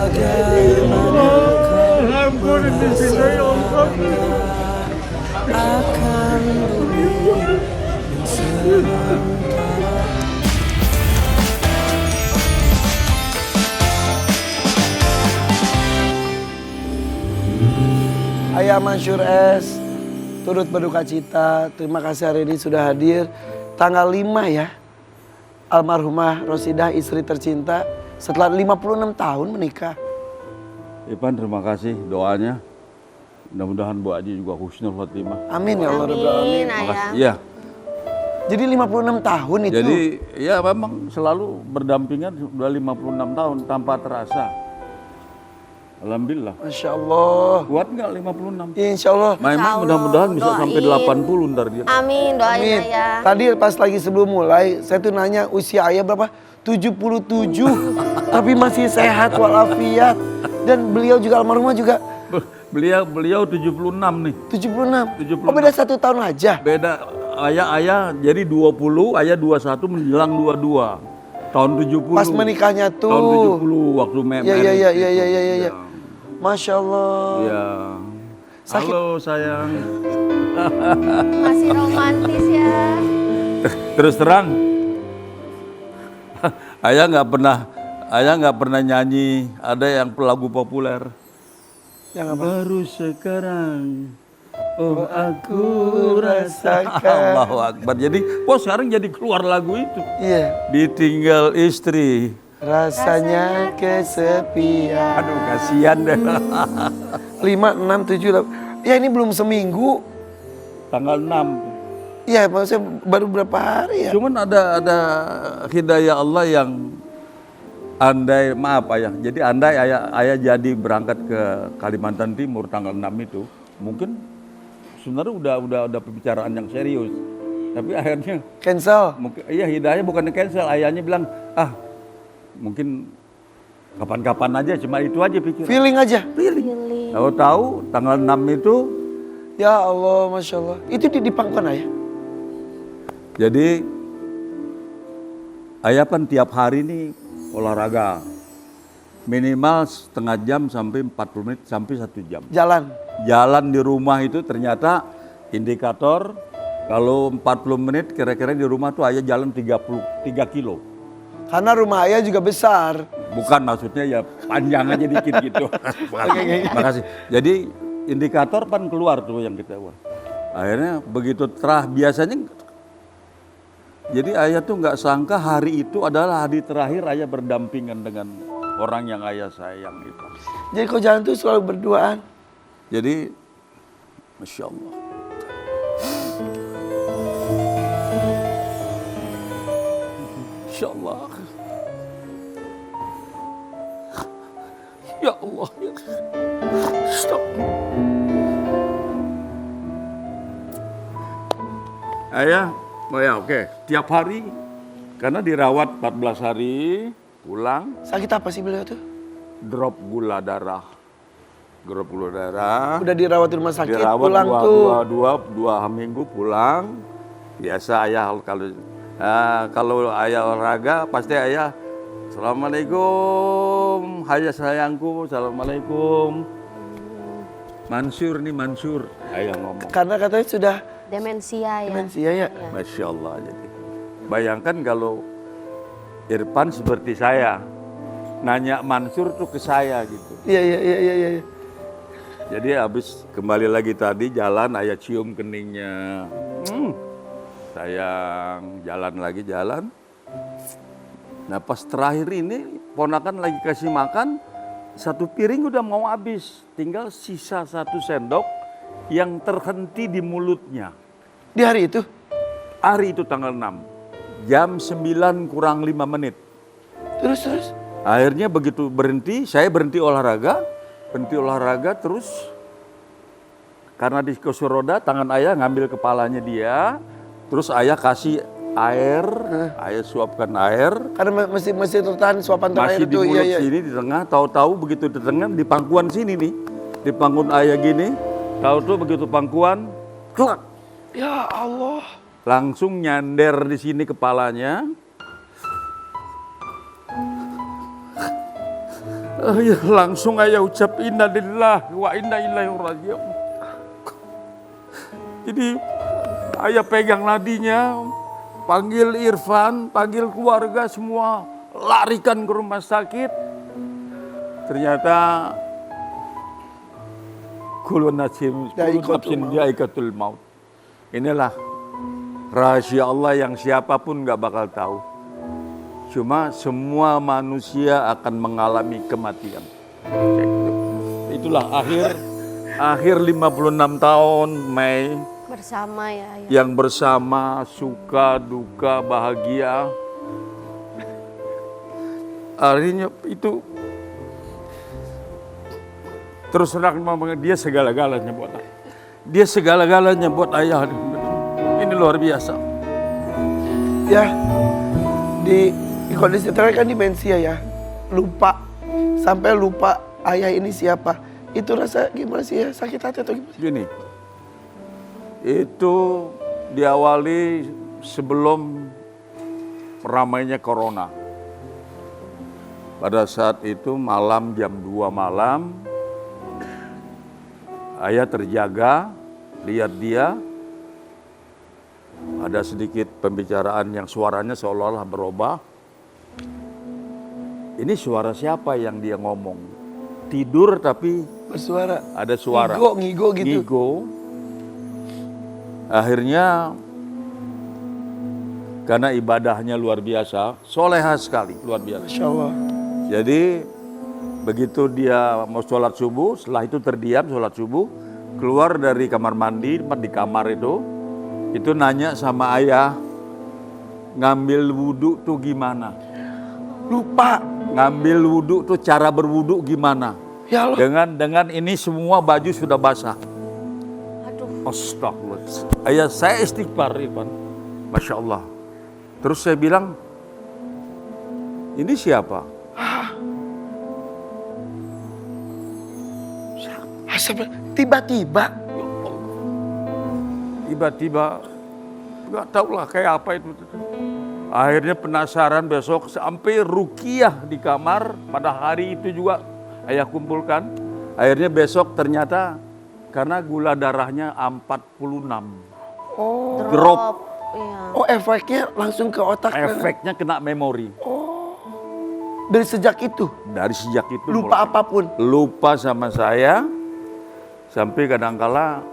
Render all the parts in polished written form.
bagaimana Ampun di sini ya Allah. akan bumi yang sementara. Ayah Mansur S turut berduka cita. Terima kasih hari ini sudah hadir. Tanggal 5 ya, almarhumah Rosidah istri tercinta setelah 56 tahun menikah. Ipan terima kasih doanya. Mudah-mudahan Bu Aji juga husnul khotimah. Amin ya Allah Rabbal Alamin. Makasih. Iya. Jadi 56 tahun itu. Jadi ya memang selalu berdampingan sudah 56 tahun tanpa terasa. Alhamdulillah. Masya Allah. Kuat nggak 56? Insya Allah. Memang mudah-mudahan bisa sampai 80 ntar dia. Amin, doain Amin. ayah. Tadi pas lagi sebelum mulai, saya tuh nanya usia ayah berapa? 77. Tapi masih sehat walafiat. Dan beliau juga almarhumah juga Beliau 76 nih. 76. 76. Oh beda 1 tahun aja. Beda ayah jadi 20, ayah 21 menjelang 22. Tahun 70. Pas menikahnya tuh. Tahun 70 waktu Iya. Masya Allah. Iya. Sakit. Halo sayang. Masih romantis ya. Terus terang, ayah nggak pernah nyanyi. Ada yang lagu populer. Yang apa? Baru sekarang, oh aku rasakan. Allahu Akbar. Jadi, sekarang jadi keluar lagu itu. Iya. Ditinggal istri. Rasanya kesepian. Aduh kasihan deh. 5, 6, 7, 8. Ya ini belum seminggu. Tanggal 6. Iya maksudnya baru berapa hari ya. Cuman ada hidayah Allah yang andai, maaf ayah. Jadi andai ayah jadi berangkat ke Kalimantan Timur tanggal 6 itu, mungkin sebenarnya udah pembicaraan yang serius. Tapi akhirnya Cancel. mungkin iya hidayah bukan cancel. Ayahnya bilang, mungkin kapan-kapan aja, cuma itu aja pikir. Feeling aja. Tahu tanggal 6 itu. Ya Allah, Masya Allah. Itu di pangkuan ayah? Jadi ayah kan tiap hari ini olahraga. Minimal setengah jam sampai 40 menit sampai 1 jam. Jalan di rumah itu ternyata indikator kalau 40 menit kira-kira di rumah tuh ayah jalan 33 kilo. Karena rumah ayah juga besar. Bukan maksudnya ya panjang aja dikit gitu. Makasih. Jadi indikator kan keluar tuh yang kita buat. Akhirnya begitu biasanya. Jadi ayah tuh nggak sangka hari itu adalah hari terakhir ayah berdampingan dengan orang yang ayah sayang itu. Jadi kau jalan tuh selalu berduaan. Jadi, Masya Allah. Masya Allah. Ya Allah. Stop. Ayah, oke. Tiap hari, karena dirawat 14 hari, pulang. Sakit apa sih beliau tuh? Drop gula darah. Drop gula darah. Udah dirawat di rumah sakit, Dirawat pulang tuh. dua minggu pulang. Biasa ayah kalau ayah olahraga pasti ayah Assalamualaikum, ayah sayangku, Assalamualaikum. Mansur nih Mansur, ayah ngomong. Karena katanya sudah Demensia ya. demensia ya. Masya Allah. Jadi bayangkan kalau Irfan seperti saya, nanya Mansur tuh ke saya gitu. Iya. Jadi habis kembali lagi tadi jalan, ayah cium keningnya. Sayang, jalan. Nah pas terakhir ini ponakan lagi kasih makan, 1 piring udah mau habis. Tinggal sisa 1 sendok yang terhenti di mulutnya. Di hari itu? Hari itu tanggal 6. Jam 9 kurang 5 menit. Terus? Akhirnya begitu berhenti, saya berhenti olahraga terus karena di kursi roda tangan ayah ngambil kepalanya dia, terus ayah kasih air, ayah suapkan air. Karena masih tertahan suapan terakhir Masih di tuh. mulut Iya. sini di tengah, tahu-tahu begitu di tengah di pangkuan sini nih, di pangkuan ayah gini, tahu tuh begitu pangkuan, klak, Ya Allah. langsung nyander di sini kepalanya. Ya, langsung ayah ucap innalillahi wa inna ilaihi raji'un. Jadi ayah pegang nadinya, panggil Irfan, panggil keluarga semua, larikan ke rumah sakit. Ternyata kullu nafsin dha'iqatul maut. Inilah rahasia Allah yang siapapun gak bakal tahu. Cuma semua manusia akan mengalami kematian. Itulah akhir 56 tahun Mei. Bersama ya ayah. Yang bersama, suka, duka, bahagia. Artinya itu terus terang memang dia segala-galanya buat ayah. Dia segala-galanya buat ayah. Ini luar biasa. Ya, di kondisi terakhir kan demensia ya. Lupa, sampai lupa ayah ini siapa. Itu rasa gimana sih ya? Sakit hati atau gimana? Gini, itu diawali sebelum ramainya corona. Pada saat itu malam jam 2 malam, ayah terjaga, lihat dia, ada sedikit pembicaraan yang suaranya seolah-olah berubah. Ini suara siapa yang dia ngomong? Tidur tapi Bersuara. ada suara. Ngigo gitu. Ngigo. Akhirnya karena ibadahnya luar biasa, soleha sekali, luar biasa. Masya Allah. Jadi begitu dia mau sholat subuh, setelah itu terdiam sholat subuh, keluar dari kamar mandi, di kamar itu nanya sama ayah, ngambil wudhu tuh gimana? Lupa. Ngambil wudhu tuh cara berwudhu gimana? Ya Allah. Dengan ini semua baju sudah basah. Aduh. Astagfirullah. Ayah saya istighfar, Irfan. Masya Allah. Terus saya bilang, ini siapa? Tiba-tiba. Tiba-tiba, nggak tahu lah kayak apa itu. Akhirnya penasaran besok sampai ruqyah di kamar. Pada hari itu juga ayah kumpulkan. Akhirnya besok ternyata karena gula darahnya 46. Oh. Drop. Iya. Oh, efeknya langsung ke otak. Efeknya kena memori. Dari sejak itu. Dari sejak itu Lupa mulai. apapun. Lupa sama saya. Sampai kadangkala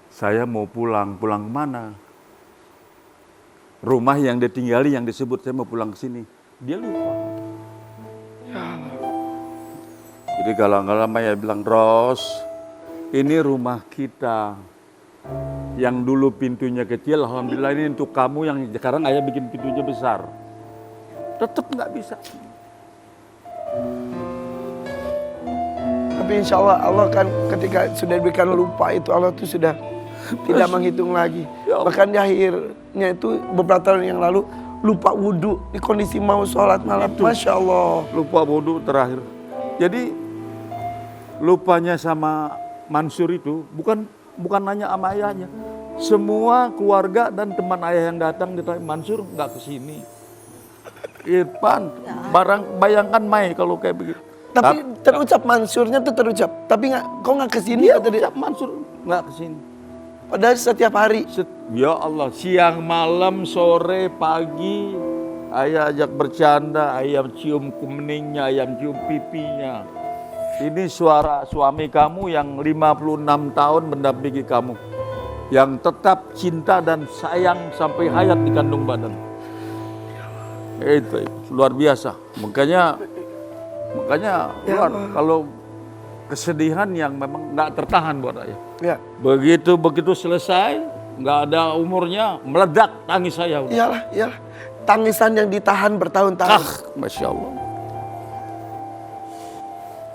saya mau pulang kemana? Rumah yang dia tinggali, yang disebut saya mau pulang ke sini. Dia lupa. Jadi kadang-kala Maya bilang, Ros, ini rumah kita. Yang dulu pintunya kecil, alhamdulillah ini untuk kamu yang sekarang ayah bikin pintunya besar. Tetap nggak bisa. Tapi insya Allah kan ketika sudah diberikan lupa itu Allah tuh sudah tidak menghitung lagi. Ya Allah. Bahkan di akhirnya itu beberapa tahun yang lalu lupa wudhu di kondisi mau sholat malam. Masya Allah. Lupa wudhu terakhir. Jadi lupanya sama Mansur itu bukan nanya sama ayahnya. Semua keluarga dan teman ayah yang datang ditanya, Mansur nggak kesini. Irfan, bayangkan Mai kalau kayak begitu. Tapi terucap Mansurnya tuh terucap. Tapi kok nggak kesini? Dia Kata dia. ucap Mansur nggak kesini. Padahal setiap hari. Ya Allah, siang, malam, sore, pagi, ayah ajak bercanda, ayam cium kuningnya, ayam cium pipinya. Ini suara suami kamu yang 56 tahun mendampingi kamu. Yang tetap cinta dan sayang sampai hayat di kandung badan. Itu luar biasa. Makanya luar, kalau kesedihan yang memang nggak tertahan buat ayah. Ya. Begitu selesai, nggak ada umurnya, meledak tangis saya. Iyalah. Tangisan yang ditahan bertahun-tahun. Masya Allah.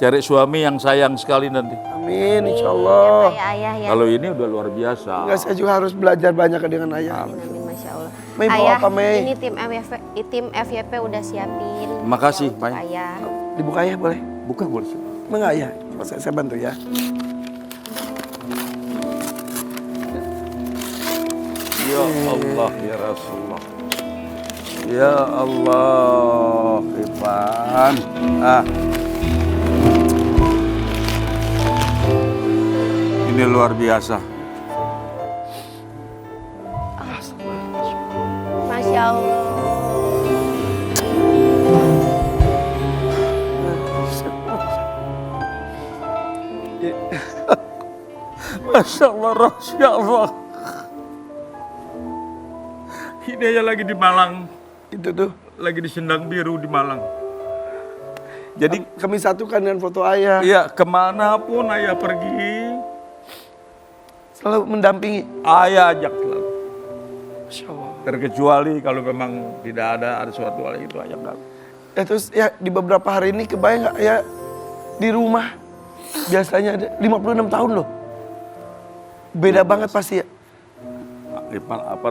Cari suami yang sayang sekali nanti. Amin, insya Allah. Ya, ayah ya. Kalau ini udah luar biasa. Enggak, saya juga harus belajar banyak dengan ayah. Amin, Masya Allah. Mei, mau Ayah, apa, Mei? ini tim FYP udah siapin. Makasih, ya, untuk Mai. ayah. Dibuka ya boleh? Bukan boleh. Enggak ya? Saya bantu ya. Ya Allah, ya Rasulullah. Ya Allah, Irfan. Ini luar biasa. Masya Allah. Masya Allah, Masya Allah. Ini aja lagi di Malang. Itu tuh. Lagi di Sendang Biru di Malang. Jadi Kami satukan dengan foto ayah. ya kemanapun ayah pergi, Selalu mendampingi. ayah ajak selalu. Masya Allah. Terkecuali kalau memang tidak ada suatu hal itu ayah enggak. Terus ya di beberapa hari ini kebayang nggak ya di rumah biasanya ada 56 tahun loh. Beda banget pasti ya. Irfan apa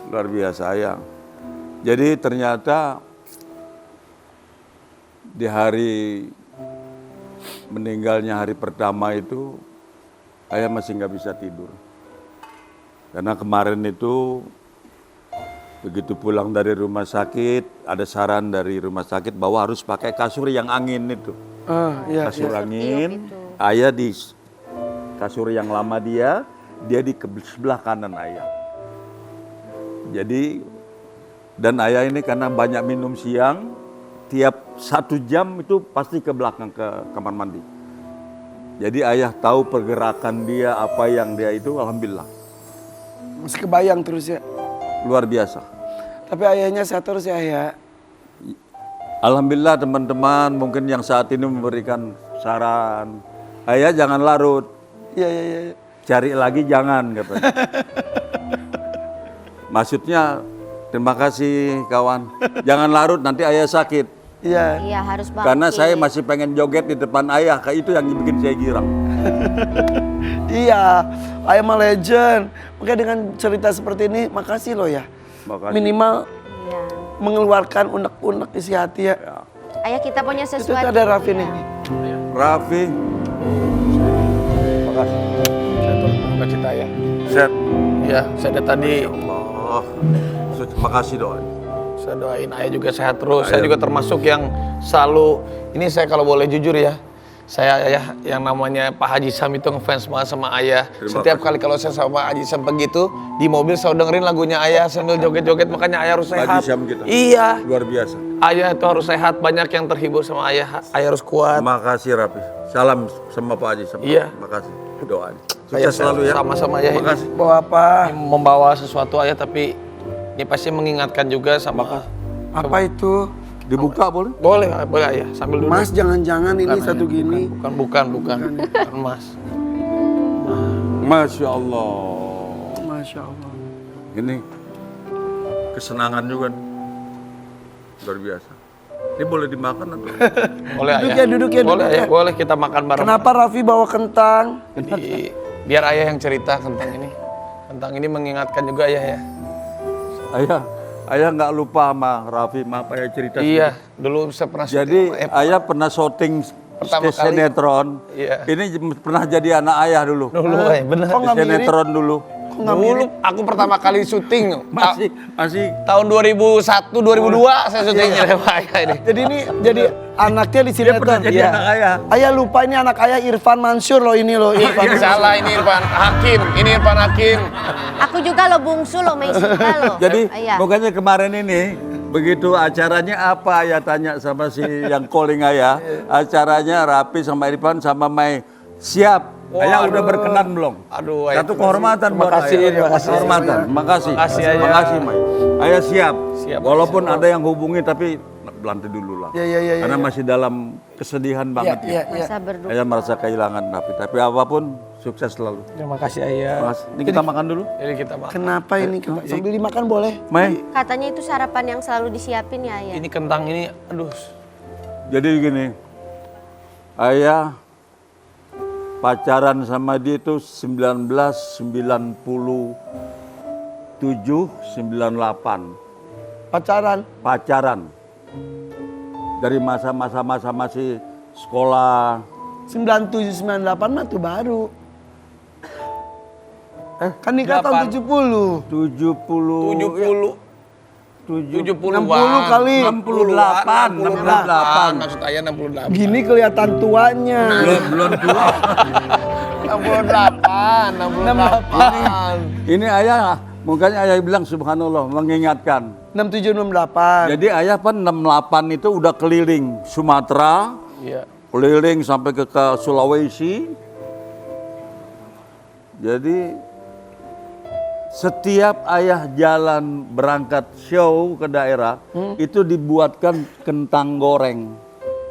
luar biasa ayah. Jadi ternyata di hari meninggalnya hari pertama itu ayah masih nggak bisa tidur. Karena kemarin itu begitu pulang dari rumah sakit, ada saran dari rumah sakit bahwa harus pakai kasur yang angin itu. Iya, Kasur iya. angin, Tiup itu. ayah di kasur yang lama dia di sebelah kanan ayah. Jadi, dan ayah ini karena banyak minum siang, tiap 1 jam itu pasti ke belakang ke kamar mandi. Jadi ayah tahu pergerakan dia, apa yang dia itu, alhamdulillah. Masih kebayang terus ya. Luar biasa. Tapi ayahnya sehat terus ya ayah. Alhamdulillah teman-teman mungkin yang saat ini memberikan saran. Ayah jangan larut, Iya, iya, iya. cari lagi jangan katanya. Maksudnya terima kasih kawan. Jangan larut nanti ayah sakit. Iya. Iya harus bangkit. Karena saya masih pengen joget di depan ayah, kayak itu yang bikin saya girang. Iya, ayah mah legend. Makanya dengan cerita seperti ini, makasih loh ya. Makasih. Minimal Iya. mengeluarkan unek-unek isi hati ya. Ya. Ayah kita punya Itu sesuatu. ada Raffi nih. Raffi, makasih. Saya turut berduka cita ya. Set. Iya, saya dari tadi Allah. Makasih doa. saya doain ayah juga sehat terus. Saya juga termasuk yang selalu, ini saya kalau boleh jujur ya, saya ayah yang namanya Pak Haji Sam itu ngefans banget sama ayah. Setiap kali kalau saya sama Haji Sam begitu di mobil selalu dengerin lagunya ayah sambil joget-joget, makanya ayah harus sehat. Haji Sam kita. Iya, Luar biasa. ayah itu harus sehat, banyak yang terhibur sama ayah. Ayah harus kuat. Makasih Raffi. Salam sama Pak Haji. Iya. Makasih. Doanya. Ayah Sukses selalu ya. sama-sama ayah. Makasih. Bawa apa? Ini membawa sesuatu ayah, tapi ini pasti mengingatkan juga sama. Apa itu? Dibuka boleh? Boleh ayah, sambil duduk. Mas jangan-jangan ini Bukan, satu ayah, gini. Bukan mas. Masya Allah. Masya Allah. Ini kesenangan juga nih. Luar biasa. Ini boleh dimakan atau? Boleh Duduk ayah. ya, duduk ya, Boleh duduk ayah, ya. boleh kita makan bareng. Kenapa Raffi bawa kentang? Biar ayah yang cerita tentang ini. Tentang ini mengingatkan juga ayah ya. Ayah nggak lupa sama Raffi, maaf ayah cerita. Iya, dulu saya pernah Jadi syuting sama ayah pernah syuting Pertama kali. sinetron. Iya. Ini pernah jadi anak ayah dulu. dulu ayah, bener. Kok nggak mirip? Sinetron dulu. Kok nggak Dulu mirip? aku pertama kali syuting. Masih Tahun 2001, 2002 saya syutingnya sama ayah ini. Jadi ini jadi anaknya di sini. pernah jadi Iya. anak ayah. Ayah lupa ini anak ayah Irfan Mansur loh ini loh Irfan. Ini salah, ini Irfan Hakim. Ini Irfan Hakim. Aku juga lo bungsu lo, Meisika lo. Jadi Ayah. makanya kemarin ini begitu acaranya apa ayah tanya sama si yang calling ayah. Acaranya Raffi sama Irfan sama Mai siap. Ayah udah berkenan belum? Aduh, ayah. Satu kehormatan Terima buat kasih, ayah. terima kasih. Kehormatan. Makasih. Makasih, ayah. Makasih Mai. Ayah siap. Siap, Walaupun ada yang hubungi tapi nanti dulu lah. Iya, iya, iya, Karena iya. masih dalam kesedihan Iya, banget iya, ya. iya. Masa berduka. Ayah merasa kehilangan Raffi. Tapi apapun sukses selalu. Terima kasih ayah. Makasih. Ini kita makan dulu. Jadi kita makan. Kenapa ini? Sambil dimakan boleh? Mai. Katanya itu sarapan yang selalu disiapin ya, Ayah. Ini kentang ini, aduh. Jadi gini, ayah pacaran sama dia itu 1997-98. Pacaran. Dari masa-masa masih sekolah. 97-98 mah tuh baru. Kan nikah tahun 70. 70. 70. 70-an. 60 kali. 68. Maksud ayah 68. Gini kelihatan tuanya. Belum tua. 68. Ini ayah, makanya ayah bilang subhanallah, mengingatkan. 67, 68. Jadi ayah kan 68 itu udah keliling Sumatera, Iya. keliling sampai ke Sulawesi. Jadi setiap ayah jalan berangkat show ke daerah, itu dibuatkan kentang goreng.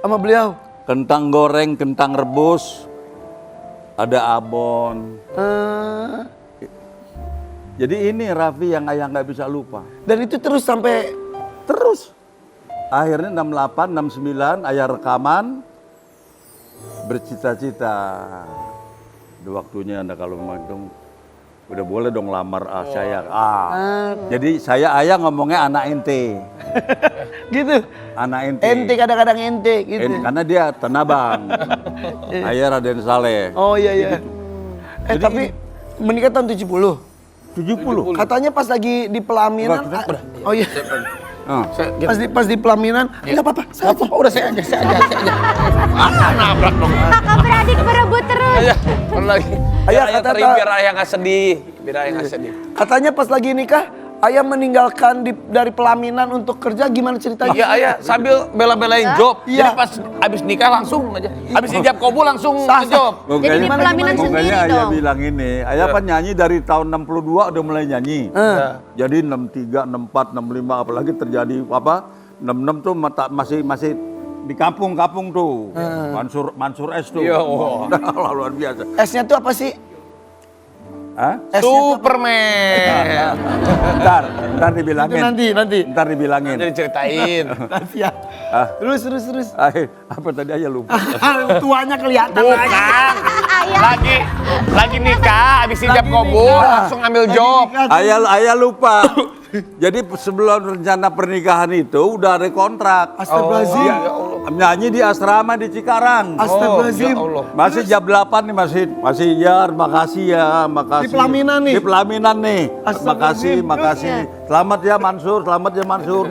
Sama beliau. Kentang goreng, kentang rebus, ada abon. Jadi ini Raffi yang ayah nggak bisa lupa. Dan itu terus sampai Terus. Akhirnya 68, 69 ayah rekaman. Bercita-cita. Udah waktunya Anda kalau memang itu udah boleh dong lamar saya. Jadi saya ayah ngomongnya anak ente. gitu. Anak ente. Ente kadang-kadang ente gitu. Karena dia Tanabang. Ayah Raden Saleh. Oh iya iya. Tapi menikah tahun 70. 70. Katanya pas lagi di pelaminan. Oh iya. Ah. Pas di pelaminan. Enggak apa-apa. Udah saya aja. Nabrak dong. Kakak beradik berebut terus. Ayah, lagi. Ayah, Ayah kata- teri biar ayah nggak sedih. Biar ayah nggak sedih. Katanya pas lagi nikah, ayah meninggalkan dari pelaminan untuk kerja, gimana ceritanya? Iya ayah sambil bela-belain job. Iya. Jadi pas abis nikah langsung aja. Abis ijab kabul langsung Sah. ke job. Jadi di pelaminan sendiri Makanya ayah dong. bilang ini, ayah kan nyanyi dari tahun 62 udah mulai nyanyi. Jadi 63, 64, 65 apalagi terjadi apa? 66 tuh masih di kampung-kampung tuh. Mansur S tuh. Ya Allah. Luar biasa. S-nya tuh apa sih? Hah? Superman. Ntar dibilangin. Itu nanti. Ntar dibilangin. Jadi ceritain. Nanti ya. Terus. Apa tadi ayah lupa? Tuanya kelihatan. Bukan. Lagi nikah, habis ijab kabul langsung ambil job. Ayah lupa. Jadi sebelum rencana pernikahan itu udah ada kontrak. Astagfirullahaladzim. Nyanyi di asrama di Cikarang. Astagfirullahaladzim. Ya Allah. Masih jam 8 nih masih ya makasih ya makasih. Di pelaminan nih? Di pelaminan nih. Astagfirullahaladzim. Makasih. Selamat ya Mansur,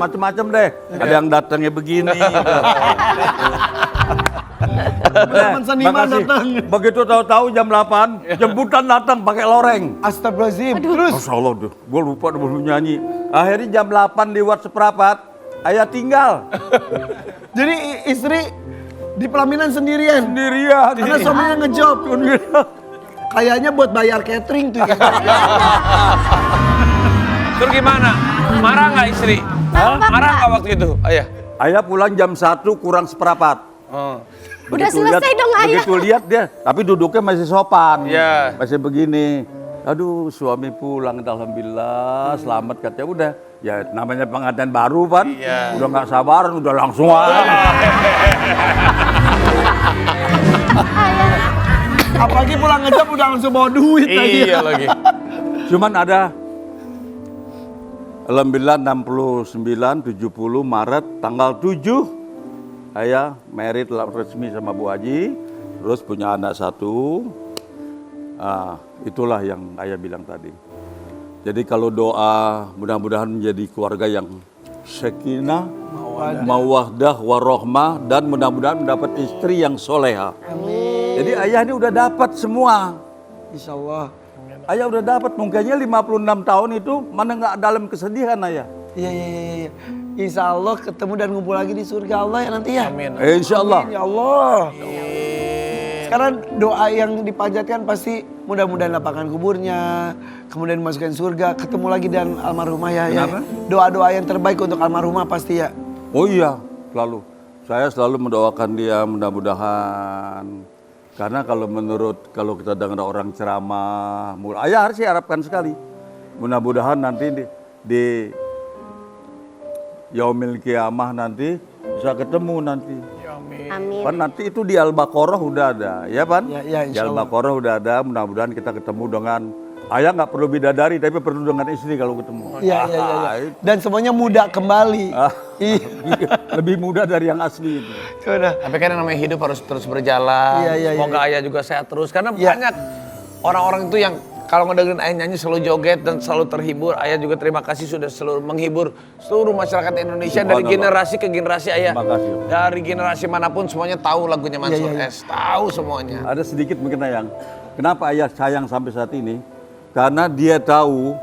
macem-macem deh. Ada yang datangnya begini. Teman seniman datang. Begitu tahu-tahu jam 8, jemputan datang pakai loreng. Astagfirullahaladzim. Terus. Masya Allah, gue lupa belum nyanyi. Akhirnya jam 8 lewat seperempat, ayah tinggal. Jadi istri di pelaminan sendirian. Sendirian. Karena suaminya ngejob. Kayaknya buat bayar catering tuh. Terus gimana? Marah nggak istri? Marah nggak waktu itu, ayah? Ayah pulang jam 1 kurang seperempat. Udah selesai dong ayah. Begitu lihat dia, tapi duduknya masih sopan. Iya. Masih begini. Aduh, suami pulang, alhamdulillah, selamat katanya. Udah, ya namanya pengantin baru kan. Iya. Udah nggak sabaran, udah langsung Apalagi pulang ngejob udah langsung bawa duit lagi. Iya lagi. Cuman ada alhamdulillah 69, 70 Maret tanggal 7 ayah married resmi sama Bu Haji, terus punya anak 1. Itulah yang ayah bilang tadi. Jadi kalau doa mudah-mudahan menjadi keluarga yang sakinah, mawaddah, warohmah, dan mudah-mudahan mendapat istri yang soleha. Jadi ayah ini udah dapat semua. Insya Allah. Ayah udah dapat, mungkinnya 56 tahun itu mana nggak dalam kesedihan ayah. Iya. Insya Allah ketemu dan ngumpul lagi di surga Allah ya nanti ya. Amin. Insya Allah. Ya Allah. Sekarang doa yang dipanjatkan pasti mudah-mudahan lapangkan kuburnya, kemudian dimasukkan surga, ketemu lagi dan almarhumah ya. Kenapa? Doa-doa yang terbaik untuk almarhumah pasti ya. Oh iya, selalu. Saya selalu mendoakan dia mudah-mudahan. Karena kalau kita dengar orang ceramah, ayah harus harapkan sekali. Mudah-mudahan nanti di Yaumil Qiyamah nanti bisa ketemu nanti. Amin. Kan nanti itu di Al-Baqarah udah ada, ya Pan? Ya, Di insya Allah. Al-Baqarah udah ada, mudah-mudahan kita ketemu dengan ayah nggak perlu bidadari, tapi perlu dengan istri kalau ketemu. Iya. Dan semuanya muda kembali. Iya, lebih mudah dari yang asli itu. Udah. Tapi kan yang namanya hidup harus terus berjalan. Iya. Semoga ayah juga sehat terus. Karena Iya. banyak orang-orang itu yang kalau ngedengerin ayah nyanyi selalu joget dan selalu terhibur. Ayah juga terima kasih sudah selalu menghibur seluruh masyarakat Indonesia dari generasi ke generasi ayah. Terima kasih. Dari generasi manapun semuanya tahu lagunya Mansur S. Tahu semuanya. Ada sedikit mungkin Ayang. Kenapa ayah sayang sampai saat ini? Karena dia tahu,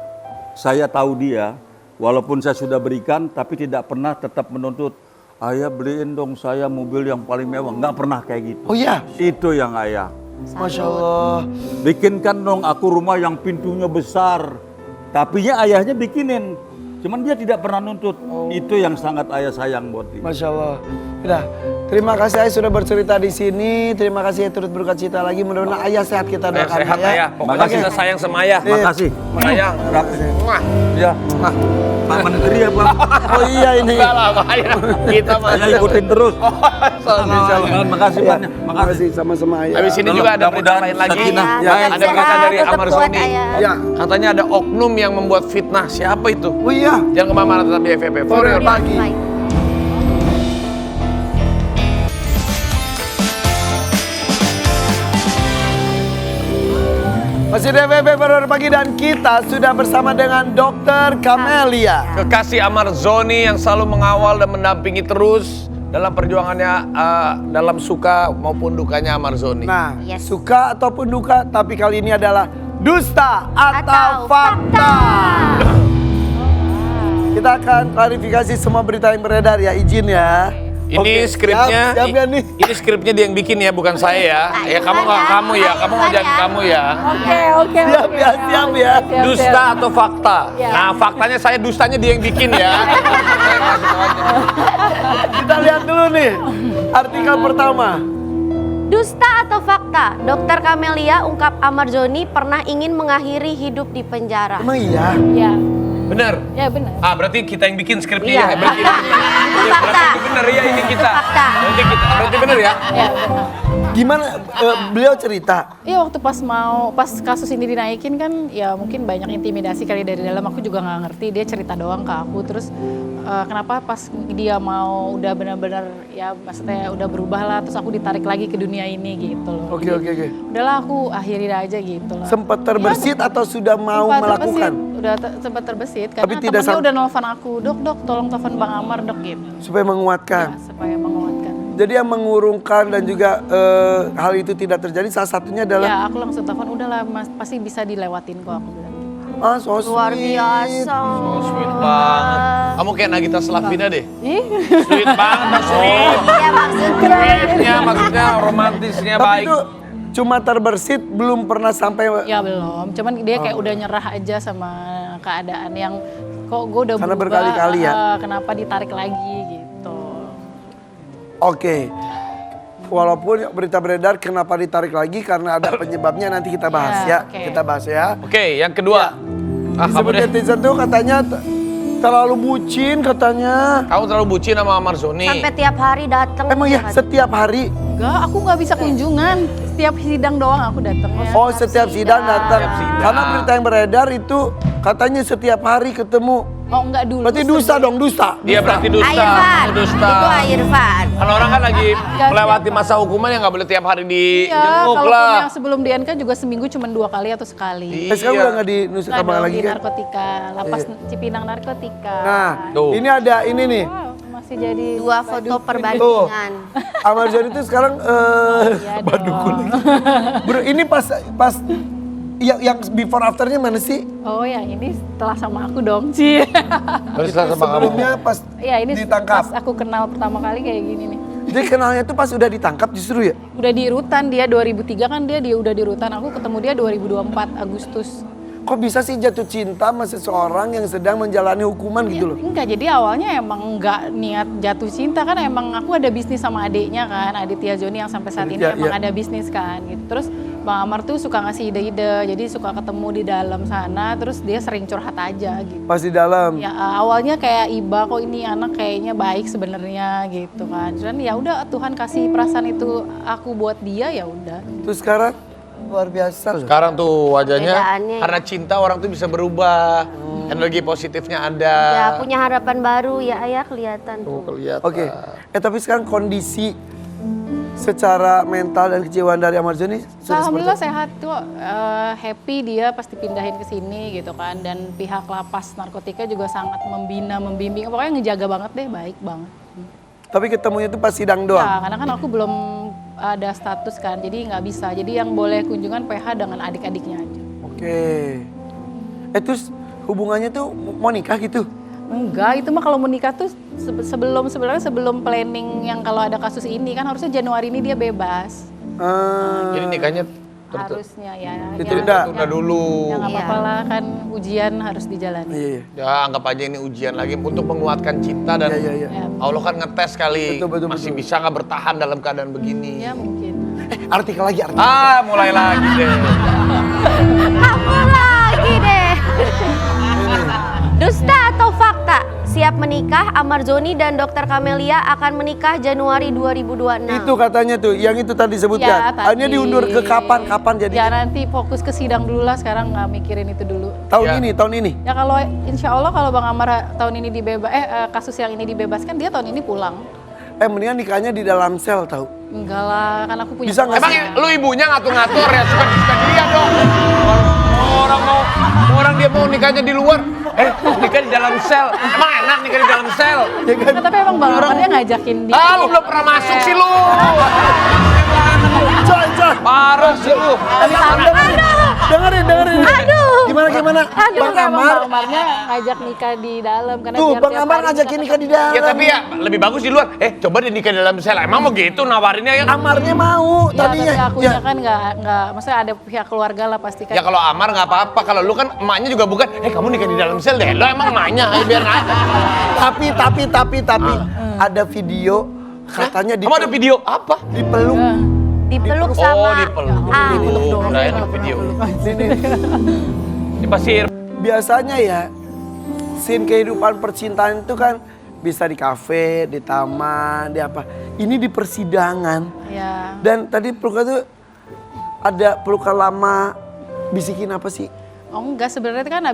saya tahu dia. Walaupun saya sudah berikan, tapi tidak pernah tetap menuntut. Ayah beliin dong saya mobil yang paling mewah. Nggak pernah kayak gitu. Oh iya? Itu yang ayah. Masya Allah. Bikinkan dong aku rumah yang pintunya besar. Tapinya ayahnya bikinin. Cuman dia tidak pernah nuntut. Itu yang sangat ayah sayang buat dia. Masya Allah. Udah, terima kasih ayah sudah bercerita di sini. Terima kasih ayah turut berduka cita lagi. Mudah-mudahan ayah sehat kita Ayah doakan sehat ayah. Pokoknya Makasih. kita sayang sama ayah. Makasih. Ayah. Muah. Ya. Pak Menteri ya Pak. Oh iya ini. Enggak lah Pak, ayah. Kita mah Saya ikutin terus. Makasih Ya, banyak. makasih sama-sama ayah. Habis ini juga ada berita lain lagi. Sakinah. Ya, Ada berita dari tetap Amar kuat, Zoni. Ayah. Ya. Katanya ada oknum yang membuat fitnah. Siapa itu? Oh iya. Jangan kemana-mana, tetap di FVP. For real pagi. Baik. Masih di FVP Baru Pagi dan kita sudah bersama dengan Dokter Camelia. Kekasih Amar Zoni yang selalu mengawal dan mendampingi terus dalam perjuangannya dalam suka maupun dukanya Amar Zoni. Nah, Yes. suka ataupun duka, tapi kali ini adalah dusta atau fakta. Kita akan klarifikasi semua berita yang beredar ya, izin ya. Ini Oke, skripnya, siap gak nih? ini skripnya dia yang bikin ya, bukan saya ya. Ya kamu nggak kamu ya, kamu ngajakin kamu ya. Oke. Siap ya, siap ya. Dusta atau fakta? Nah faktanya saya, dustanya dia yang bikin ya. Saya kasih tahu aja. Kita lihat dulu nih, artikel pertama. Dusta atau fakta? Dokter Camelia ungkap Amar Zoni pernah ingin mengakhiri hidup di penjara. Emang iya? Ya, Bener? ya benar. Berarti kita yang bikin skripnya Iya. ya. Berarti, Fakta. berarti bener ya ini kita. Fakta. Berarti bener ya. Ya benar. Gimana beliau cerita? Iya waktu pas kasus ini dinaikin kan ya mungkin banyak intimidasi kali dari dalam, aku juga nggak ngerti, dia cerita doang ke aku. Terus kenapa pas dia mau udah benar-benar ya maksudnya udah berubah lah, terus aku ditarik lagi ke dunia ini gitu loh. Oke. Udahlah aku akhirin aja gitu loh. Sempat terbersit atau sudah mau Sempat melakukan? terbesit, udah sempat terbesit Tapi karena tidak temennya udah nelfon aku, dok tolong telepon Bang Amar dok gitu. Supaya menguatkan. Ya, supaya menguatkan. Jadi yang mengurungkan dan juga hal itu tidak terjadi salah satunya adalah Ya aku langsung telepon, udahlah mas, pasti bisa dilewatin kok, aku bilang gitu. so Luar sweet. biasa. Oh, sweet banget. Kamu kayak Nagita Slavina deh. Ih, Sweet banget, sweet. Ya maksudnya. Sweetnya maksudnya romantisnya Tapi baik. itu cuma terbersit, belum pernah sampai ya belum, cuman dia kayak udah nyerah aja sama keadaan yang kok gue udah Karena berubah, berkali-kali ya? kenapa ditarik lagi gitu. Oke. Walaupun berita beredar kenapa ditarik lagi karena ada penyebabnya, nanti kita bahas ya. Ya, oke. Kita bahas ya. Oke, yang kedua. Kamu Disebut deh. netizen tuh katanya terlalu bucin katanya. Kamu terlalu bucin sama Amar Zoni. Sampai tiap hari datang. Emang ya setiap hari? Enggak, aku nggak bisa kunjungan, setiap sidang doang aku datangnya. Oh setiap sidang datang. Setiap sidang. Karena berita yang beredar itu katanya setiap hari ketemu. Oh enggak dulu. Berarti dusta dong, dusta. Dia berarti dusta. Irfan. Kamu dusta. Itu Irfan. Kan orang kan lagi melewati masa hukuman yang nggak boleh tiap hari Iya, dijenguk kalaupun lah. yang sebelum di NK juga seminggu cuma 2 kali atau sekali. Sekarang Iya. udah nggak di Nusa Nggak Kambangan dong, lagi di kan? narkotika, lapas Cipinang narkotika. Nah, Tuh. ini ada ini nih. Wow, masih jadi Dua foto Tuh. perbandingan. Amar Zoni itu sekarang Iya Badukun dong. lagi. Bro, ini pas yang before afternya mana sih? Oh ya ini setelah sama aku dong, Ci. Terus sama kamu. Sebelumnya pas Iya ini ditangkap. pas aku kenal pertama kali kayak gini nih. Jadi kenalnya tuh pas udah ditangkap justru ya? Udah di rutan dia 2003 kan dia udah di rutan. Aku ketemu dia 2024 Agustus. Kok bisa sih jatuh cinta sama seseorang yang sedang menjalani hukuman gitu loh? Enggak, jadi awalnya emang enggak niat jatuh cinta kan, emang aku ada bisnis sama adiknya kan, Aditya Zoni yang sampai saat ini Aditya, emang iya. ada bisnis kan gitu. Terus Bang Amar tuh suka ngasih ide-ide, jadi suka ketemu di dalam sana, terus dia sering curhat aja gitu. Pas di dalam. Ya awalnya kayak iba, kok ini anak kayaknya baik sebenarnya gitu kan. Dan ya udah Tuhan kasih perasaan itu aku buat dia, ya udah. Terus sekarang luar biasa loh. Sekarang tuh wajahnya Perbedaannya. karena cinta orang tuh bisa berubah. Energi positifnya ada. Ya punya harapan baru ya ayah kelihatan Tuh tuh. kelihatan. Oke, tapi sekarang kondisi secara mental dan kejiwaan dari Ahmad Zoni sudah Alhamdulillah seperti sehat tuh, happy dia pasti pindahin ke sini gitu kan, dan pihak lapas narkotika juga sangat membina, membimbing, pokoknya ngejaga banget deh, baik banget. Tapi ketemunya itu pas sidang doang. Ya, karena kan aku belum ada status kan, jadi nggak bisa. Jadi yang boleh kunjungan PH dengan adik-adiknya aja. Oke. Terus hubungannya tuh mau nikah gitu? Enggak, itu mah kalau menikah tuh sebenarnya sebelum planning yang kalau ada kasus ini kan harusnya Januari ini dia bebas. Jadi nikahnya Harusnya ya. Ditunda. tunda dulu. Ya nggak apa-apa lah, kan ujian harus dijalani. Iya. Ya anggap aja ini ujian lagi untuk menguatkan cinta dan Iya. Ya, Allah kan ngetes kali. Betul, Masih betul. bisa nggak bertahan dalam keadaan begini. ya mungkin. Artikel lagi artikel. Mulai lagi deh. Kamu lagi deh. Dusta atau fakta? Siap menikah, Ahmad Zoni dan Dr. Kamelia akan menikah Januari 2026. Itu katanya tuh, yang itu tadi disebutkan. Ya, tadi. Akhirnya diundur ke kapan jadi? Ya nanti fokus ke sidang dulu lah, sekarang nggak mikirin itu dulu. Tahun Ya. ini. Ya kalau insya Allah kalau Bang Amar tahun ini kasus yang ini dibebaskan, dia tahun ini pulang. Mendingan nikahnya di dalam sel tahu. Enggak lah, kan aku punya Bisa nggak Emang lu ibunya ngatur-ngatur ya, suka dia dong. Orang dia mau nikahnya di luar, nikah di dalam sel. Emang enak nikah di dalam sel? Nah, tapi emang Bang Amar dia ngajakin dia. Lu belum pernah masuk sih lu. Coy. Parah sih lu. Dengerin. Gimana? Aduh, Bang emang Amar. Bang Amarnya ngajak nikah di dalam karena Tuh, biar Bang tiap Amar hari ngajakin bisa nikah di dalam. Ya tapi ya lebih bagus di luar. Coba deh nikah di dalam sel. Emang mau gitu nawarinnya ya? Amarnya mau Ya, tadinya. tapi akunya kan nggak, maksudnya ada pihak keluarga lah pasti kan. Ya kalau Amar nggak apa-apa. Kalau lu kan emaknya juga bukan. Kamu nikah di dalam sel deh. Lo emang emaknya, biar aja. Tapi ada video katanya Kamu ada video apa? dipeluk. Dipeluk sama dipeluk. A. Udah enak video. Ini pasti Biasanya ya, scene kehidupan percintaan itu kan bisa di kafe, di taman, di apa. Ini di persidangan. Ya. Dan tadi pelukan tuh ada pelukan lama, bisikin apa sih? Oh enggak, sebenarnya kan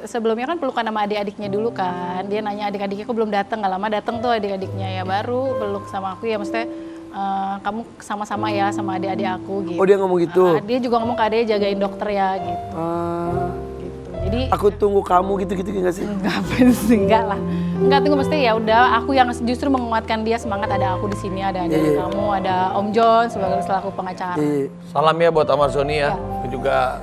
sebelumnya kan pelukan sama adik-adiknya dulu kan. Dia nanya adik-adiknya kok belum datang, nggak lama datang tuh adik-adiknya, ya baru peluk sama aku ya, maksudnya kamu sama-sama ya sama adik-adik aku gitu. Oh dia ngomong gitu? Dia juga ngomong ke adiknya jagain dokter ya gitu. Gitu. Jadi Aku tunggu kamu gitu-gitu nggak sih? enggak lah. Enggak, tunggu, mesti ya udah aku yang justru menguatkan dia semangat, ada aku di sini, ada adik kamu, ada Om John sebagai selaku pengacara. Iya. salam ya buat Ahmad Zoni ya. Itu juga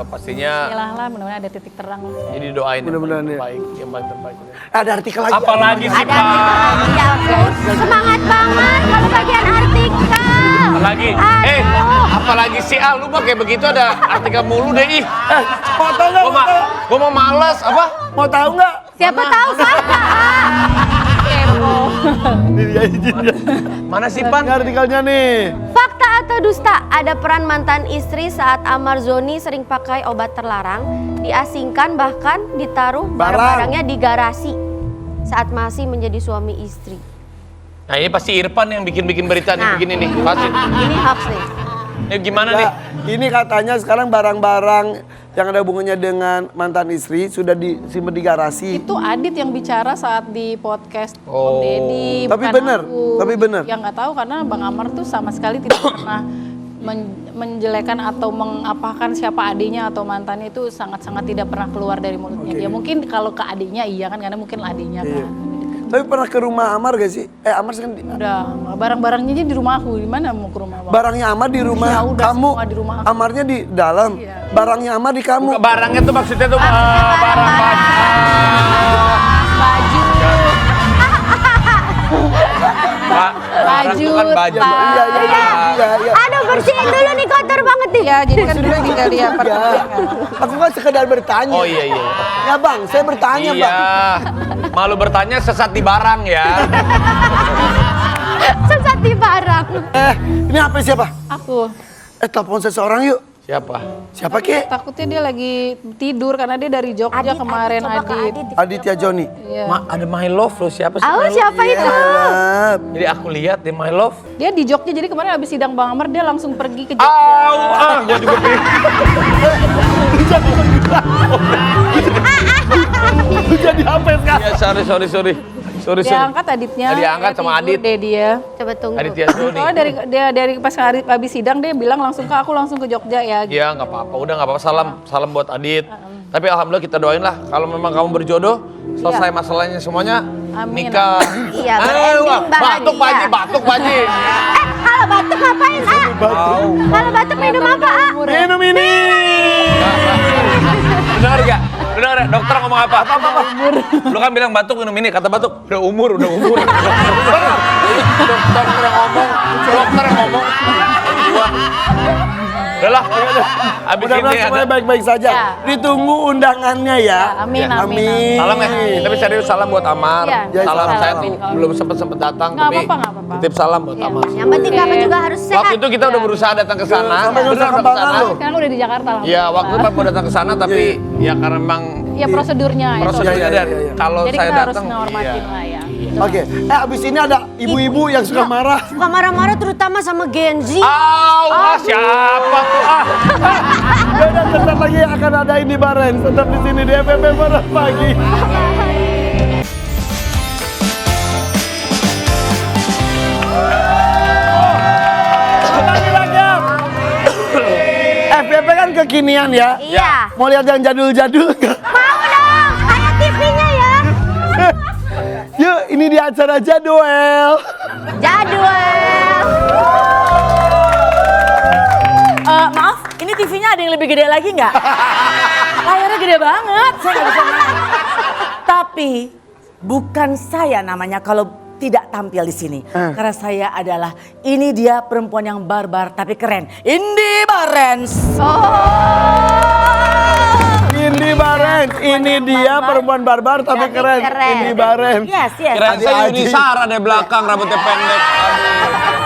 pastinya Inilah lah, mudah-mudahan ada titik terang lah. jadi doain yang Mudah-mudahan paling ya. terbaik, yang paling terbaik. Ada artikel lagi. Apalagi sih Ada Pak? artikel lagi, ya. Semangat banget kamu bagian artikel. Apalagi? Apalagi si Al, lu mah kayak begitu ada artikel mulu deh ih. Mau tahu nggak? Gua mau males apa? Mau tahu nggak? Siapa tahu fakta. Mana sih Pan? Ini artikelnya nih. Fakta atau dusta? Ada peran mantan istri saat Ahmad Zoni sering pakai obat terlarang, diasingkan bahkan ditaruh barang-barangnya di garasi saat masih menjadi suami istri. Nah ini pasti Irfan yang bikin-bikin berita nih begini nih. Pasti. Ini hoax nih. Ini gimana nih? Ya, ini katanya sekarang barang-barang yang ada hubungannya dengan mantan istri sudah disimpan di garasi. Itu Adit yang bicara saat di podcast Oh. Om Deddy. Tapi bukan bener, aku. tapi bener. Yang nggak tahu karena Bang Amar tuh sama sekali tidak pernah menjelekan atau mengapakan siapa adiknya atau mantannya, itu sangat-sangat tidak pernah keluar dari mulutnya Oke. dia. Mungkin kalau ke adiknya iya kan, karena mungkin adiknya Iya. kan. Tapi pernah ke rumah Amar gak sih? Amar kan Udah, barang-barangnya aja di rumah aku. Gimana mau ke rumah Bang? barangnya Amar di rumah Ya udah, kamu. semua di rumah aku. Amarnya di dalam. Iya. Barangnya Amar di kamu. Barangnya tuh maksudnya tuh barang Baju, Barang tuh kan baju. Iya. Aduh, bersihin dulu nih, kotor banget nih. ya jadi kan dulu tinggal di apartemen. Aku kan sekedar bertanya. Oh iya. Ya Bang, saya bertanya Iya. Bang. Malu bertanya sesat di barang ya. Sesat di barang. Ini HP siapa? Aku Telepon seseorang yuk. Siapa? Siapa kek? takutnya dia lagi tidur karena dia dari Jogja kemarin coba ke Adit. Aditya Joni. Iya. Ada My Love loh, siapa sih? Oh, My Love? siapa itu? Lap. Jadi aku lihat di My Love. Dia di Jogja, jadi kemarin habis sidang Bang Amar dia langsung pergi ke Jogja. Gua juga pengen. Jadi HP sekarang. Ya sorry. Sorry. Diangkat Aditnya. Diangkat sama tidur Adit. deh dia. Coba tunggu. Aditya Sony. Oh dari pas habis sidang dia bilang langsung ke aku langsung ke Jogja ya. Gitu. Iya nggak apa-apa, udah nggak apa-apa. Salam buat Adit. Tapi alhamdulillah kita doain lah kalau memang kamu berjodoh, selesai masalahnya semuanya, Amin, nikah. Iya, berending bahagia. Batuk Paji. Kalau batuk ngapain, A? Kalau batuk minum apa, A? Minum ini. Dengar gak? Dengar gak? Dokter ngomong apa? Lu kan bilang batuk minum ini, kata batuk udah umur. Dokter yang ngomong. Udah lah, abis Mudah-mudahan ini semuanya ada. baik-baik saja. Ya. Ditunggu undangannya ya. Amin. Salam ya, tapi serius salam buat Amar. Iya, Salam salam. saya tuh belum sempet datang, Nggak tapi apa-apa. titip salam buat Amar. Yang penting kamu juga harus sehat. Waktu itu kita udah berusaha datang ke sana, Sampai bener Nusa udah ke Kambangan sana. loh. Sekarang udah di Jakarta lah. Iya, waktu itu mau datang ke sana tapi ya karena memang Ya prosedurnya itu. prosedurnya Iya, dan iya, iya. kalau Jadi saya kita harus datang menghormatin iya. lah ya. Oke, abis ini ada ibu-ibu yang suka marah. Suka marah-marah terutama sama Gen Z. Siapa tuh? Dan tetap lagi akan ada ini Baren. Tetap di sini di FFP Barat Pagi. FFP kan kekinian ya. Iya. Mau lihat yang jadul-jadul nggak? Mau dong, ada TV-nya ya. Yuk, ini di acara Jadwal. Jadwal. Maaf, ini TV-nya ada yang lebih gede lagi nggak? Layarnya gede banget, saya nggak bisa main. Tapi bukan saya namanya kalau tidak tampil di sini. Karena saya adalah, ini dia perempuan yang barbar tapi keren. Indi Barens. Indi Barens, ini dia perempuan barbar tapi keren. keren. Indi Barens. Yes. Keren saya Aji. Yuni Sara deh belakang rambutnya pendek.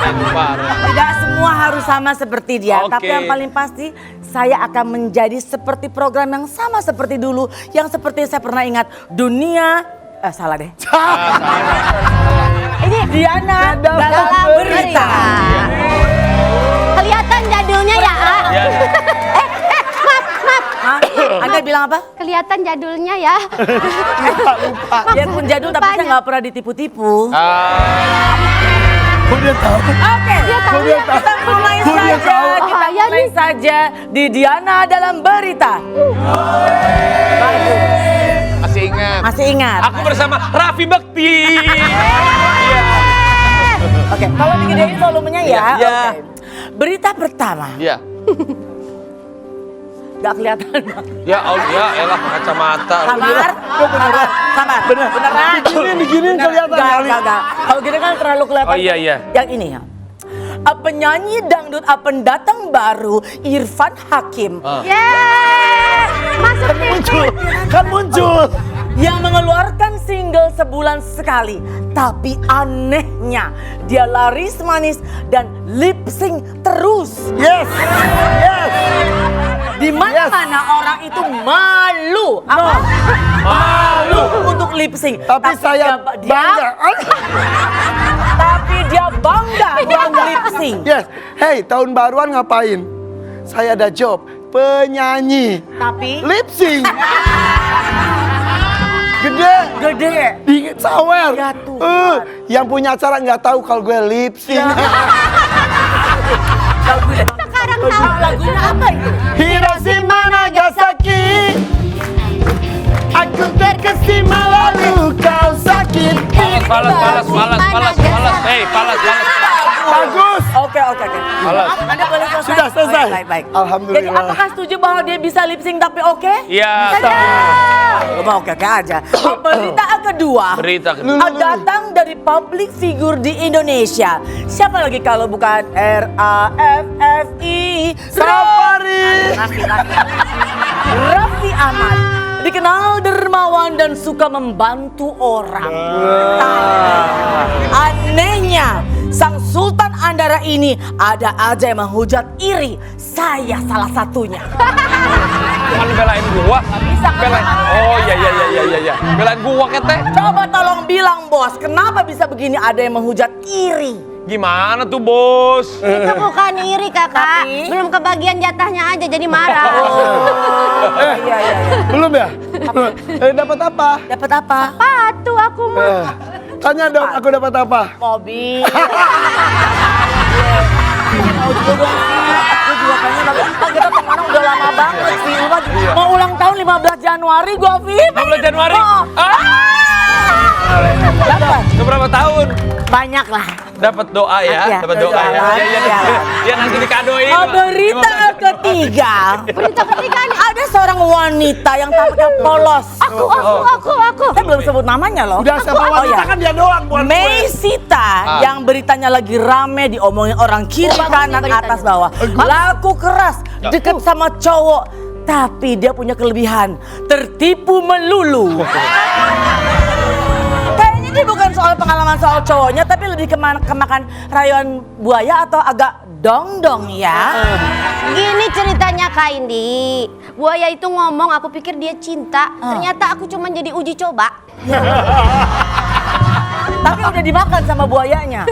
Aduh, parah. Tidak semua harus sama seperti dia. Oke. Tapi yang paling pasti, saya akan menjadi seperti program yang sama seperti dulu. Yang seperti saya pernah ingat, dunia... salah deh. Ini Diana dalam berita. Kelihatan jadulnya ya, A. Ya, Maaf. Hah? Anda bilang apa? Kelihatan jadulnya ya. Biarpun jadul tapi saya nggak pernah ditipu-tipu. Kok dia tahu? Oke, Kok dia tahu? kita mulai Kok dia saja. tahu? Kita Bahaya mulai nih. saja di Diana dalam berita. Bagus. masih ingat. Masih ingat? Aku bersama Raffi Bekti. Oke, kalau digedein volumenya ya. Iya. Oke. Berita pertama. Iya. Gak kelihatan. Ya Allah, ya elah kacamata. Samar. Beneran. Diginin kelihatan kali. Gak. Kalau gini kan terlalu kelihatan. Oh, iya. Yang ini ya. Penyanyi dangdut pendatang baru Irfan Hakim Yeay. Masuk TV. Muncul, kan muncul. yang mengeluarkan single sebulan sekali. Tapi anehnya dia laris manis dan lip sync terus. Yes, yes. Di mana-mana orang itu malu. Apa? Malu untuk lip sync. Tapi saya bangga. Tapi dia bangga buat lip sync. Yes. Hey, tahun baruan ngapain? Saya ada job penyanyi. Tapi Lip sync. Gede. gede. Di sawer. Ya Tuhan. Yang punya acara nggak tahu kalau gue lip sync. Sekarang tahu. Lagunya apa itu? Hiroshima Nagasaki. Aku terkesima lalu kau sakit. Palas. Hey, palas. Bagus. Oke. Palas. Anda boleh selesai. Sudah selesai. Baik. Alhamdulillah. Jadi apakah setuju bahwa dia bisa lip sync tapi oke? Iya. Mau oke aja. Berita kedua. Berita kedua. Datang dari public figure di Indonesia. Siapa lagi kalau bukan RAFFI? Safari. Raffi Ahmad. Dikenal dermawan dan suka membantu orang. Tapi anehnya, sang Sultan Andara ini ada aja yang menghujat iri. Saya salah satunya. Bukan belain gua. Bisa kan? Oh iya. Belain gua kete. Coba tolong bilang bos, kenapa bisa begini ada yang menghujat iri? Gimana tuh, Bos? Itu bukan iri kakak. Tapi- Belum kebagian jatahnya aja jadi marah. Iya. Belum ya? Dapat apa? Dapat apa? Patu aku mah. Tanya dong, aku dapat apa? Mobil. Mau juga dong. Aku juga pengen banget. Kita temenan udah lama banget sih. Mau ulang tahun 15 Januari gua, Vip. 15 Januari? Dapat. Berapa tahun? Banyak lah. Dapat doa ya, Iya, dapat doa ya. iya. Ya nanti dikadoin. Berita ketiga. Berita ketiga nih. Ada seorang wanita yang tampaknya polos. Aku. Saya belum sebut namanya loh. Udah sama wanita kan dia doang bukan gue. Meisita yang beritanya lagi rame diomongin orang kiri kanan beritanya. atas bawah. Laku keras, deket sama cowok, tapi dia punya kelebihan, tertipu melulu. Kayaknya ini bukan soal pengalaman soal cowoknya, tapi lebih kemakan rayuan buaya atau agak dong ya. Gini ceritanya Kak Indi. Buaya itu ngomong, aku pikir dia cinta. Ternyata aku cuma jadi uji coba. Tapi udah dimakan sama buayanya.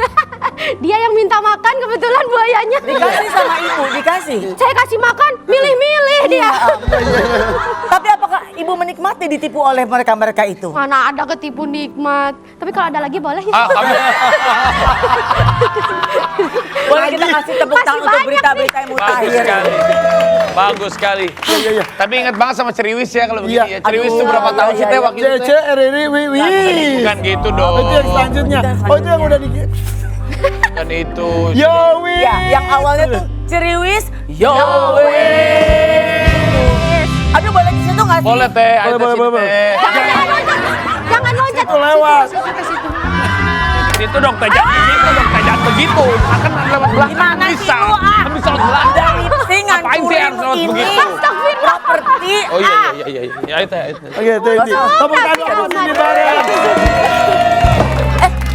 Dia yang minta makan kebetulan buayanya. Dikasih sama ibu, dikasih. Saya kasih makan, milih-milih dia. Tapi apakah ibu menikmati ditipu oleh mereka-mereka itu? Mana ada ketipu nikmat. Tapi kalau ada lagi boleh ya. Kami Boleh kita kasih tepuk Masih tangan untuk banyak berita-berita yang bagus mutakhir. sekali. Bagus sekali. Tapi ingat banget sama Ceriwis ya kalau begini Iya. ya. Ceriwis itu Aduh, berapa tahun sih iya, teh iya. waktu itu? CC RRI Wiwi. Bukan gitu dong. Itu yang selanjutnya. Oh itu yang udah di. Kan itu. Yowi. Ya, yang awalnya tuh Ceriwis, Yowis. Aduh, boleh di situ nggak sih? Boleh teh, ayo Boleh, teh, boleh, sini, boleh. teh. Jangan loncat. Itu lewat. Itu dong teh, jangan begitu dong teh, jangan begitu. Akan lewat belakang Gimana sih bisa. lu, ah? Kan bisa lewat belakang. Dari sih Ngapain sih harus lewat ini begitu? properti. Oh iya iya iya iya. Ayo teh, ayo teh. Oke, thank you. Tepuk tangan buat Cindy Barens.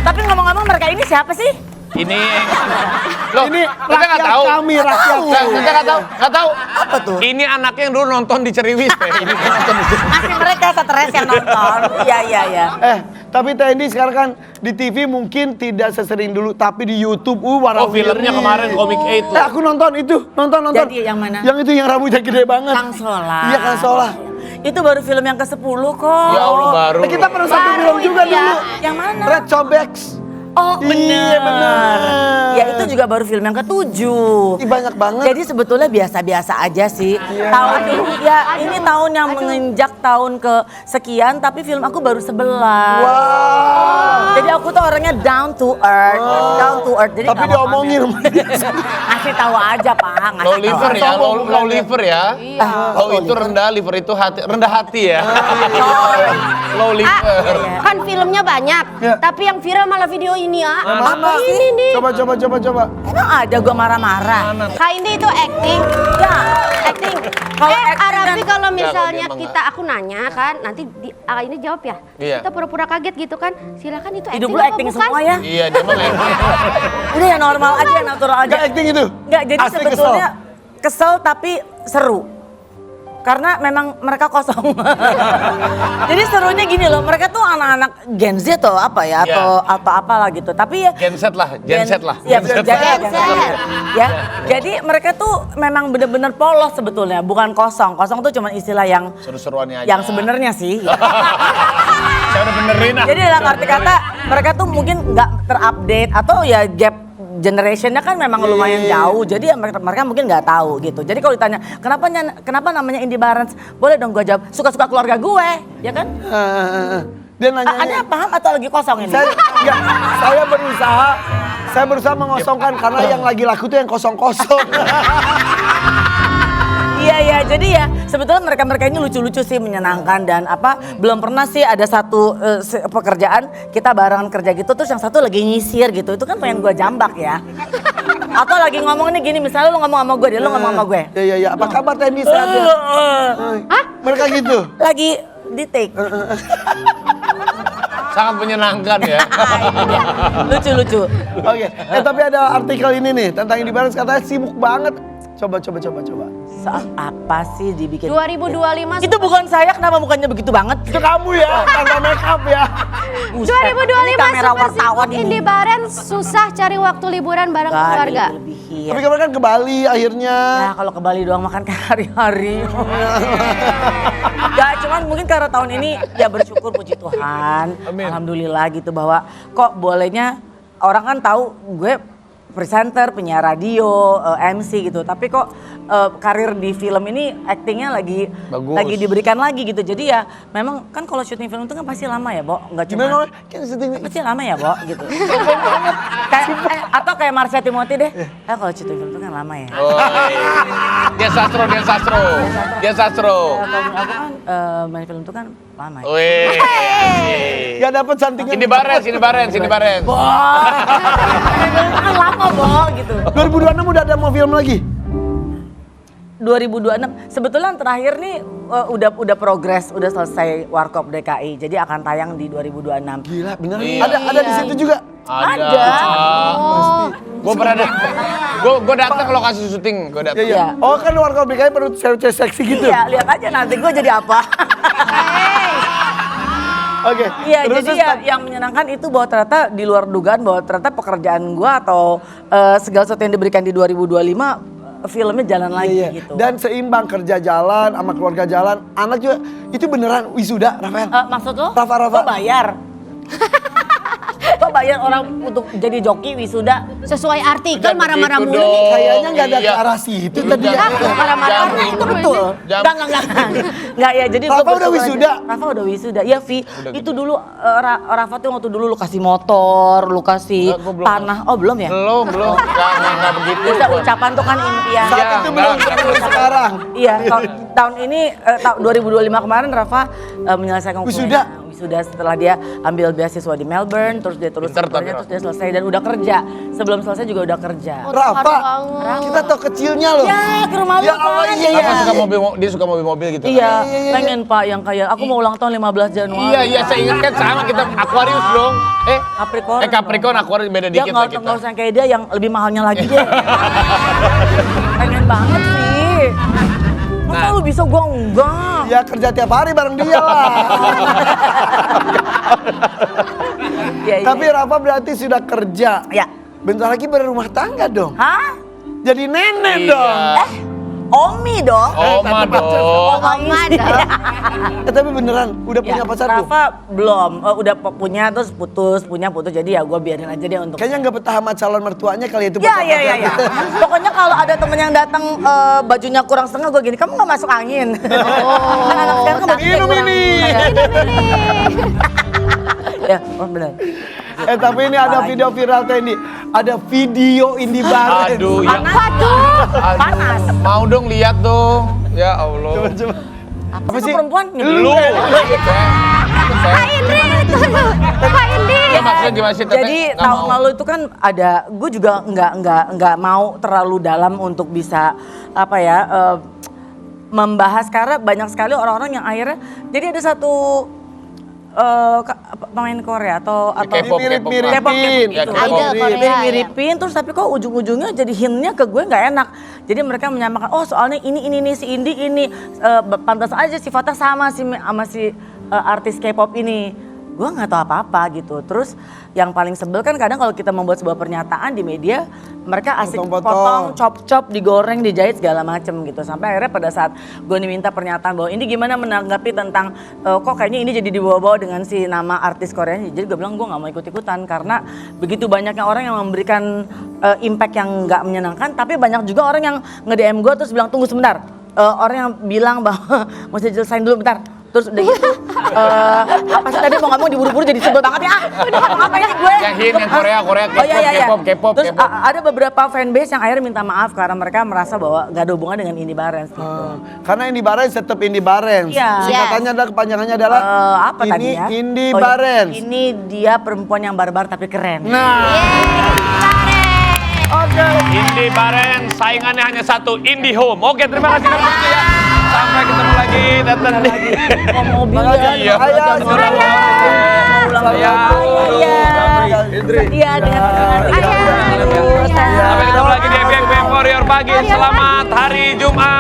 Tapi ngomong-ngomong mereka ini siapa sih? Ini loh, Ini kita nggak rakyat tahu. kami, rakyat Kita nggak tahu, nggak tahu. Apa tuh? Ini anaknya yang dulu nonton di Ceriwis teh. Ini nonton di Ceriwis. Masih mereka stres yang nonton. Iya, iya, iya. Tapi Tendi sekarang kan di TV mungkin tidak sesering dulu, tapi di YouTube Oh filmnya kemarin Comic 8 loh. aku nonton itu, nonton. Jadi yang mana? Yang itu yang rambutnya gede banget. Kang Solah. Iya, Kang Solah. Itu baru film yang ke-10 kok. Ya Allah baru. Kita pernah satu Baru film itu juga ya. dulu. Yang mana? Red Cobex. Oh, Iya, bener. Ya itu juga baru film yang ke-7. Ih, banyak banget. Jadi sebetulnya biasa-biasa aja sih. Iya. Tahun ini ya ini tahun yang menginjak tahun ke sekian tapi film aku baru 11. Wow. Jadi aku tuh orangnya down to earth, down to earth. Jadi Tapi nggak mau diomongin pamer. sama dia. Ngasih tahu aja, Pak. Ngasih Low tahu liver aja. ya, low liver ya. Low itu rendah, liver itu hati, rendah hati ya. Low liver. Kan filmnya banyak, Ya. tapi yang viral malah video ini ya. Mana? Ini nih. Coba. Emang ada gua marah-marah? Kak Indi itu acting. Ya. Acting. Kalau acting Arafi kan- kalau Enggak, misalnya kalau dia kita aku nanya kan, nanti ini jawab ya. Iya. Kita pura-pura kaget gitu kan. Silakan itu acting Hidup lu apa acting bukan? semua ya? Iya, dia mah Udah ya normal aja, natural aja. Gak acting itu? Enggak, jadi Asli sebetulnya kesel tapi seru. Karena memang mereka kosong. Jadi serunya gini loh, mereka tuh anak-anak Gen Z atau apa ya, atau apalah gitu. Tapi ya Gen Z lah, Gen Z lah. Iya, Gen Z. Gen Z. Ya, jadi mereka tuh memang bener-bener polos sebetulnya, bukan kosong. Kosong tuh cuma istilah yang Seru-seruannya aja. yang sebenarnya sih. Saya udah benerin ah. Jadi dalam arti kata mereka tuh mungkin nggak terupdate atau ya gap generationnya kan memang lumayan jauh, jadi ya mereka mungkin nggak tahu gitu. Jadi kalau ditanya kenapa namanya Indy Barens, boleh dong gue jawab suka-suka keluarga gue, ya kan? Dia nanya. Ada paham atau lagi kosong ini? Saya berusaha mengosongkan karena yang lagi laku tuh yang kosong-kosong. Iya, jadi ya sebetulnya mereka ini lucu-lucu sih, menyenangkan dan belum pernah sih ada satu pekerjaan kita barengan kerja gitu terus yang satu lagi nyisir gitu, itu kan pengen gue jambak ya. Atau lagi ngomong nih gini, misalnya lu ngomong sama gue, lu ngomong sama gue. Iya. Apa kabar Tendi sehat ya? Hah? Mereka gitu. Lagi di take. Sangat menyenangkan ya. Lucu-lucu. Oke. Tapi ada artikel ini nih tentang Indy Barens katanya sibuk banget. Coba. Soal apa sih dibikin? 2025 Itu bukan saya, kenapa mukanya begitu banget? Itu kamu ya, tanpa make up ya. Buset, 2025 ini kamera super wartawan sibuk Indy Barens susah cari waktu liburan bareng keluarga. Tapi kemarin kan ke Bali akhirnya. Ya kalau ke Bali doang makan kayak hari-hari. Gak, cuma cuman mungkin karena tahun ini ya bersyukur puji Tuhan. Amin. Alhamdulillah gitu bahwa kok bolehnya orang kan tahu gue presenter, penyiar radio, MC gitu. Tapi kok karir di film ini aktingnya lagi Bagus. diberikan lagi gitu. Jadi ya memang kan kalau syuting film itu kan pasti lama ya, Bo. Enggak cuma Gimana? Kan syuting pasti lama ya, Bo gitu. Kayak atau kayak Marsha Timothy deh. Kalau syuting film itu kan lama ya. Oh, dia sastro. Kalau aku kan main film itu kan lama ya. Wih. Gak dapet santingan. Sini Barens. Kan lama, Bo gitu. 2026 udah ada mau film lagi? 2026 sebetulnya terakhir nih udah progres, udah selesai Warkop DKI. Jadi akan tayang di 2026. Gila, bener. Iya. Ada di situ juga. Ada. Gue pernah gue datang ke lokasi syuting, gue datang. Iya. Oh kan Warkop DKI perlu cewek seksi gitu. Iya, lihat aja nanti gue jadi apa. Oke. Iya, terus jadi ya yang menyenangkan itu bahwa ternyata di luar dugaan bahwa ternyata pekerjaan gue atau segala sesuatu yang diberikan di 2025 filmnya jalan lagi Iya. gitu. Dan seimbang kerja jalan sama keluarga jalan. Anak juga itu beneran wisuda, Rafael. Maksud lo? Rafa. Kok bayar? Kok bayar orang untuk jadi joki wisuda? Sesuai artikel Jangan marah-marah gitu mulu dong. nih. Kayaknya nggak ada Iya. ke arah situ tadi. Jangan. Marah-marah Jam- itu betul. jam- Enggak ya, jadi Rafa gua udah bersyukur wisuda? aja. Rafa udah wisuda. Iya, Vi. Udah Itu dulu Rafa tuh waktu dulu lu kasih motor, lu kasih Enggak, gua belum. tanah. Oh, belum ya? Belum. Enggak begitu. Biasa ucapan tuh kan impian. Saat Iya, itu belum enggak. seperti sekarang. Iya, tahun ini 2025 kemarin Rafa menyelesaikan Wisuda? Wisuda setelah dia ambil beasiswa di Melbourne, terus dia terus Pinter tapi terus dia selesai dan udah kerja. Sebelum selesai juga udah kerja. Rafa, banget. kita tau kecilnya loh. Ya, ke rumah lu Ya Allah, kan. iya. Apa suka dia suka mobil gitu. Iya, pengen Pak yang kayak aku mau ulang tahun 15 Januari. Iya, saya ingat kan sama kita Aquarius dong. Capricorn. Capricorn Aquarius beda Dia dikit lah nggak kita. usah kayak dia yang lebih mahalnya lagi deh. Pengen banget sih. Masa lu bisa gua enggak? Ya kerja tiap hari bareng dia lah. Ya, iya. Tapi Rafa berarti sudah kerja. Ya. Bentar lagi berumah tangga dong. Hah? Jadi nenek Iya. dong. Omi dong. Oma dong. Oma dong. Tapi beneran udah punya Ya, pacar belum? Rafa belum. Udah punya terus putus. Jadi ya gue biarin aja dia untuk. Kayaknya nggak betah sama calon mertuanya kali itu. Ya. Pokoknya kalau ada temen yang datang bajunya kurang setengah gue gini, kamu nggak masuk angin. Kan anak sekarang kan bajunya minum kurang. ini. Ya, oh benar. Tapi ini ada video viral tuh ini. Ada video Indi Barens. Aduh, yang Panas. mau dong lihat dong. Ya Allah. Coba. Apa sih perempuan? Lu. Pak Indri itu. Pak Indri. Ya maksudnya gimana sih Teteh? Jadi Nggak tahun mau. lalu itu kan ada, gue juga nggak mau terlalu dalam untuk bisa apa ya membahas karena banyak sekali orang-orang yang akhirnya jadi ada satu pemain Korea atau K-pop, mirip-miripin. K-pop Ya, gitu. K-pop. Idol Korea. Mirip-miripin terus tapi kok ujung-ujungnya jadi hintnya ke gue nggak enak. Jadi mereka menyamakan oh soalnya ini si Indi ini pantas aja sifatnya sama si artis K-pop ini. Gue nggak tahu apa-apa gitu. Terus yang paling sebel kan kadang kalau kita membuat sebuah pernyataan di media mereka asik Potong-potong. potong, chop, digoreng, dijahit segala macem gitu. Sampai akhirnya pada saat gue diminta pernyataan bahwa ini gimana menanggapi tentang kok kayaknya ini jadi dibawa-bawa dengan si nama artis Korea. Jadi gue bilang gue nggak mau ikut-ikutan karena begitu banyaknya orang yang memberikan impact yang nggak menyenangkan. Tapi banyak juga orang yang nge-DM gue terus bilang tunggu sebentar. Orang yang bilang bahwa mesti jelasin dulu bentar. Terus udah gitu, apa sih tadi mau ngomong diburu-buru jadi sebel banget ya. Udah apa ini gue. Yang hint, yang Korea, Oh, iya. K-pop. Terus ada beberapa fanbase yang akhirnya minta maaf karena mereka merasa bahwa gak ada hubungan dengan Indi Barens gitu. Karena Indi Barens tetap Indi Barens. Iya. Singkatannya adalah kepanjangannya adalah Apa tadi ya? Indi Oh, iya. Barens. Ini dia perempuan yang barbar tapi keren. Nah, Indi Barens, saingannya hanya satu, Indihome. Oke, terima kasih Kak Putri ya. Sampai ketemu lagi, datang di... Mau mobil ya. Iya. Ayah, Iya dengan Sampai ketemu lagi di FBM Warrior Pagi. Selamat hari Jumat.